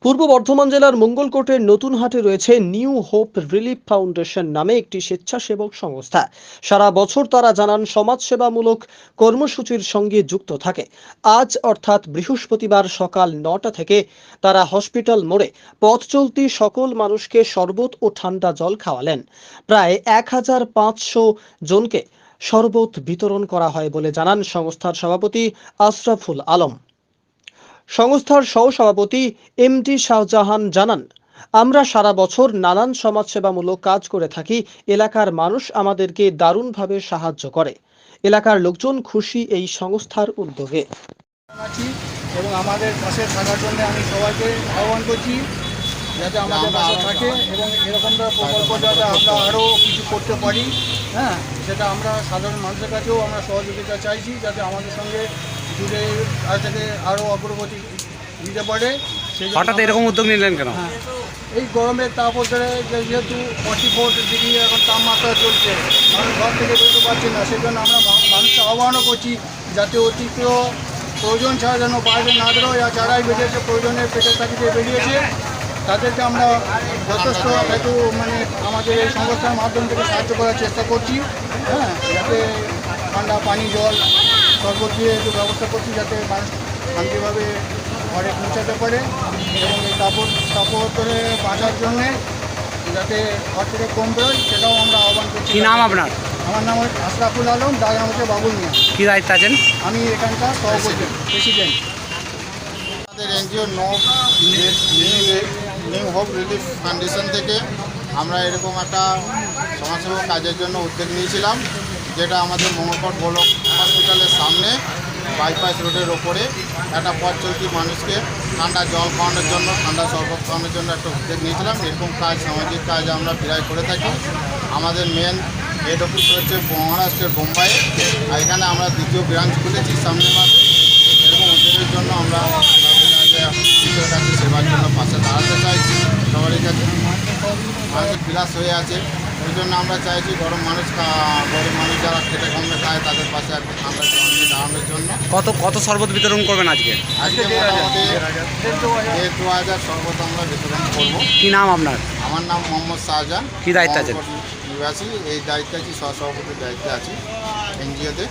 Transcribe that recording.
পূর্ব বর্ধমান জেলার মঙ্গলকোটের নতুনহাটে রয়েছে new hope relief foundation নামে একটি স্বেচ্ছাসেবক সংস্থা। সারা বছর তারা জানান সমাজসেবামূলক কর্মসূচির সঙ্গে যুক্ত থাকে। আজ অর্থাৎ বৃহস্পতিবার সকাল ৯টা থেকে তারা হসপিটাল মোড়ে পথ চলতি সকল মানুষকে শরবত ও ঠান্ডা জল খাওয়ালেন। প্রায় ১,৫০০ জনকে শরবত বিতরণ করা হয় বলে জানান সংস্থার সভাপতি আশরাফুল আলম। সংস্থার সহসভাপতি এমডি শাহজাহান জানান, আমরা সারা বছর নানান সমাজসেবামূলক কাজ করে থাকি। এলাকার মানুষ আমাদেরকে দারুণভাবে সাহায্য করে। এলাকার লোকজন খুশি এই সংস্থার উদ্যোগে। এবং আমাদের পাশে থাকার জন্য আমি সবাইকে আহ্বান করছি যাতে আমাদের পাশে থাকে এবং এরকম প্রকল্প যাতে আমরা আরও কিছু করতে পারি। হ্যাঁ, সেটা আমরা সাধারণ মানুষের কাছেও আমরা সহযোগিতা চাইছি যাতে আমাদের সঙ্গে জুড়ে থেকে আরও অগ্রগতি দিতে পারে। হঠাৎ এরকম উদ্যোগ নিলেন কেন? হ্যাঁ, এই গরমের তাপমাত্রা যেহেতু 44 ডিগ্রি এখন তাপমাত্রা চলছে, মানুষ ঘর থেকে বেরোতে পারছে না, সেজন্য আমরা মানুষকে আহ্বানও করছি যাতে অতিরিক্ত প্রয়োজন ছাড়া যেন বাইরে না বেরোয়। আর যারাই বেরিয়েছে প্রয়োজনের পেটের তাগিদে বেরিয়েছে তাদেরকে আমরা যথেষ্ট একটু আমাদের এই সংস্থার মাধ্যম থেকে সাহায্য করার চেষ্টা করছি। হ্যাঁ, যাতে ঠান্ডা পানি জল শরবত দিয়ে একটু ব্যবস্থা করছি যাতে মানুষ শান্তিভাবে ঘরে পৌঁছাতে পারে এবং এই তাপমাত্রা বাঁচার জন্যে যাতে ঘর থেকে কম বেরোয় সেটাও আমরা আহ্বান করছি। কি নাম আপনার? আমার নাম আশরাফুল আলম, ডাক নাম হচ্ছে বাবুল মিয়া। কি দায়িত্ব আছেন? আমি এখানকার সভাপতি প্রেসিডেন্ট। আমাদের NGO new hope relief foundation থেকে আমরা এরকম একটা সমাজসেবা কাজের জন্য উদ্যোগ নিয়েছিলাম, যেটা আমাদের মঙ্গলকোট ব্লক হসপিটালের সামনে বাইপাস রোডের ওপরে একটা পথ চলতি মানুষকে ঠান্ডা জল খাওয়ানোর জন্য, ঠান্ডা শরবত খাওয়ানোর জন্য একটা উদ্যোগ নিয়েছিলাম। এরকম কাজ, সামাজিক কাজ আমরা প্রায় করে থাকি। আমাদের মেন হেড অফিস হচ্ছে মহারাষ্ট্রের বোম্বাইয়ে, আর এখানে আমরা দ্বিতীয় ব্রাঞ্চ খুলেছি সামনের মাসে। এরকম উদ্যোগের জন্য আমরা ঈশ্বরের কাছে সেবার জন্য পাশে দাঁড়াতে চাইছি। সবারই কাছে মানুষের বিলাস হয়ে আছে, ওই জন্য আমরা চাইছি গরিব মানুষ যারা খেটে কমে খায় তাদের পাশে একটু ঠান্ডা জল নিয়ে দাঁড়ানোর জন্য। কত শরবত বিতরণ করবেন আজকে? আজকে মোটামুটি 1,500 শরবত আমরা বিতরণ করবো। কি নাম আপনার? আমার নাম মোহাম্মদ শাহজাহান। কি দায়িত্ব আছেন? নিবাসী, এই দায়িত্বে আছি, সহসভাপতির দায়িত্বে আছি এনজিওতে।